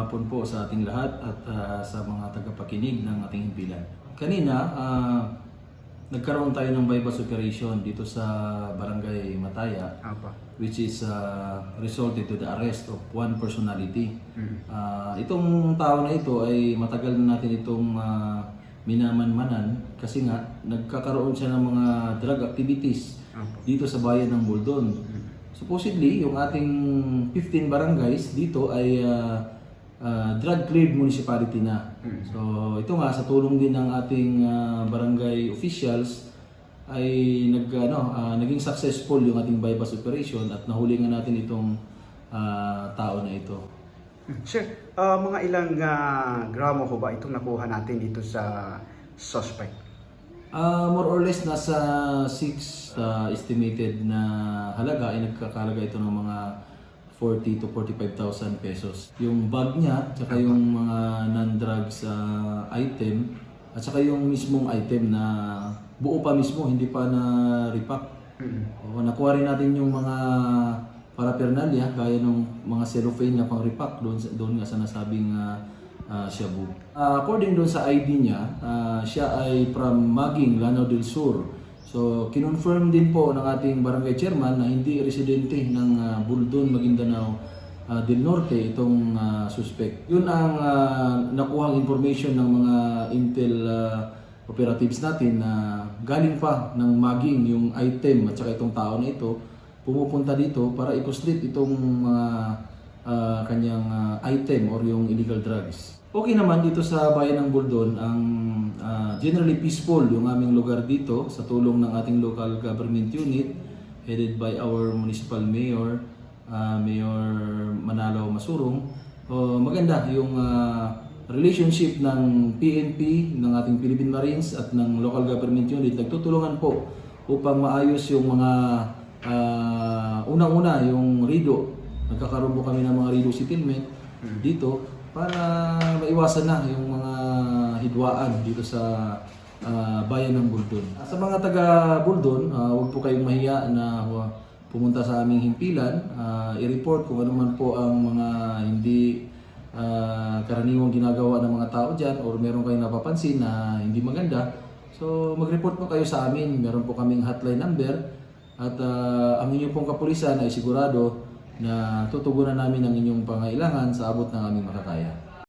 hapon po sa ating lahat at sa mga tagapakinig ng ating himpilan. Kanina, nagkaroon tayo ng bypass operation dito sa Barangay Mataya, which is resulted to the arrest of one personality. Itong tao na ito ay matagal na natin itong minamanmanan kasi nga nagkakaroon siya ng mga drug activities dito sa bayan ng Buldon. Supposedly, yung ating 15 barangays dito ay drug-cleared municipality na. So ito nga, sa tulong din ng ating barangay officials ay naging successful yung ating bypass operation at nahuli nga natin itong tao na ito. Sir, mga ilang gramo ko ba itong nakuha natin dito sa suspect? More or less nasa 6 estimated na halaga ay nagkakalaga ito ng mga 40 to 45,000 pesos. Yung bag niya, tsaka yung mga non-drugs item, at saka yung mismong item na buo pa mismo, hindi pa na repack. Nakuha rin natin yung mga paraphernalia, gaya ng mga cellophane na pang repack doon nga sa nasabing shabu. According doon sa ID niya, siya ay from Maging, Lanao del Sur. So, kinonfirm din po ng ating barangay chairman na hindi residente ng Buldon, Maguindanao del Norte itong suspect. Yun ang nakuhang information ng mga intel operatives natin na galing pa ng Maging yung item at saka itong tao na ito pumupunta dito para i-strip itong mga kanyang item or yung illegal drugs. Okay naman dito sa bayan ng Buldon, ang generally peaceful yung aming lugar dito sa tulong ng ating local government unit headed by our municipal mayor, Mayor Manalo Masurong. Maganda yung relationship ng PNP, ng ating Philippine Marines at ng local government unit. Nagtutulungan po upang maayos yung mga unang-una yung rido. Nagkakaroon po kami ng mga rido settlement dito para maiwasan na yung mga hidwaan dito sa bayan ng Buldon. Sa mga taga Buldon, huwag po kayong mahiya na pumunta sa aming himpilan, i-report kung ano man po ang mga hindi karaniwang ginagawa ng mga tao dyan or meron kayong napapansin na hindi maganda. So mag-report po kayo sa amin, meron po kaming hotline number at ang inyong pong kapulisan ay sigurado na tutugunan namin ang inyong pangailangan sa abot ng aming makakaya.